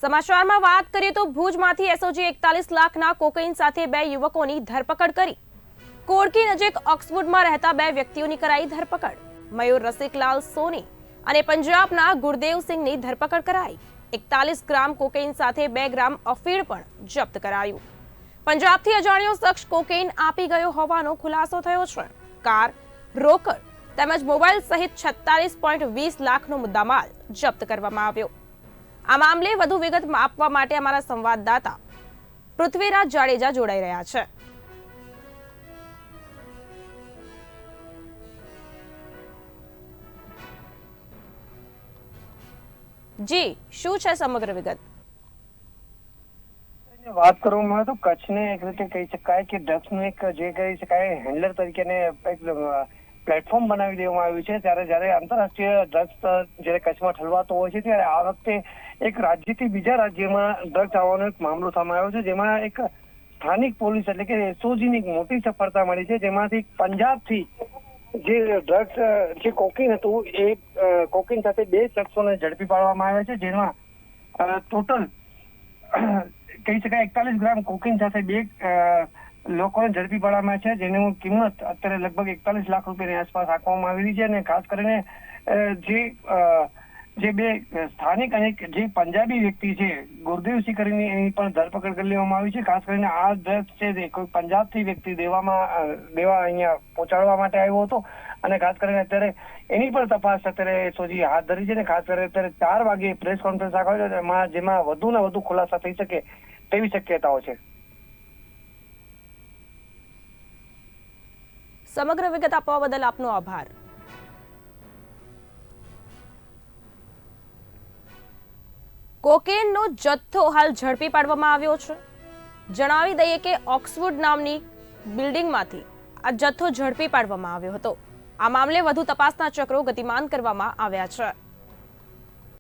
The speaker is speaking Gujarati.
સમાચારમાં વાત કરીએ તો ભુજમાંથી એસઓજી 41 લાખના કોકેઇન સાથે બે યુવકોની ધરપકડ કરી। કોડકી નજીક ઓક્સફોર્ડમાં રહેતા બે વ્યક્તિઓની કરાઈ ધરપકડ। મયુર રસિકલાલ સોની અને પંજાબના ગુરદેવસિંહની ધરપકડ કરાઈ। 41 ગ્રામ કોકેઇન સાથે 2 ગ્રામ અફીણ પણ જપ્ત કરાયું। પંજાબથી અજાણ્યો શખ્સ કોકેઇન આપી ગયો હોવાનો ખુલાસો થયો છે। કાર, રોકડ તેમજ મોબાઈલ સહિત 46.20 લાખનો મુદ્દામાલ જપ્ત કરવામાં આવ્યો। આ મામલે વધુ વિગત આપવા માટે અમારા સંવાદદાતા પૃથ્વીરાજ જાડેજા જોડાઈ રહ્યા છે। જી, શું છે સમગ્ર વિગત? વાત કરવામાં આવે તો કચ્છને એક રીતે કહી શકાય કે ડ્રગ્સનું એક જે કહી શકાય હેન્ડલર તરીકે એક પ્લેટફોર્મ બનાવી દેવામાં આવ્યું છે। ત્યારે જ્યારે આંતરરાષ્ટ્રીય ડ્રગ્સ જ્યારે કચ્છમાં ઠલવાતો હોય છે ત્યારે આ વખતે એક રાજ્યથી બીજા રાજ્યમાં ડ્રગ્સ આવવાનો એક મામલો સામે આવ્યો છે, જેમાં એક સ્થાનિક પોલીસ એટલે કે એસઓજીની એક મોટી સફળતા મળી છે, જેમાંથી પંજાબથી જે ડ્રગ્સ જે કોકીન હતું એ કોકીન સાથે 2 શખ્સોને ઝડપી પાડવામાં આવ્યા છે, જેમાં ટોટલ કહી શકાય 41 ગ્રામ કોકીન સાથે 2 લોકોને ઝડપી પાડવામાં છે, જેની કિંમત અત્યારે લગભગ 41 લાખ રૂપિયાની આસપાસ આંકવામાં આવેલી છે। અને ખાસ કરીને જે બે સ્થાનિક અને જે પંજાબી વ્યક્તિ છે ગુરદેવસિંહ કરીને એની પણ ધરપકડ કરી લેવામાં આવી છે। ખાસ કરીને આ ડ્રગ્સ છે તે કોઈ પંજાબથી વ્યક્તિ દેવા અહીંયા પહોંચાડવા માટે આવ્યો હતો અને ખાસ કરીને અત્યારે એની પણ તપાસ અત્યારે એસઓજી હાથ ધરી છે। અને ખાસ કરીને અત્યારે 4 વાગે પ્રેસ કોન્ફરન્સ રાખવામાં છે, જેમાં વધુને વધુ ખુલાસા થઈ શકે તેવી શક્યતાઓ છે। સમગ્ર વિગત આપવા બદલ આપનો આભાર। કોકેનનો જથ્થો હાલ ઝડપી પાડવામાં આવ્યો છે। જણાવી દઈએ કે ઓક્સફોર્ડ નામની બિલ્ડિંગમાંથી આ જથ્થો ઝડપી પાડવામાં આવ્યો હતો। આ મામલે વધુ તપાસના ચક્રો ગતિમાન કરવામાં આવ્યા છે।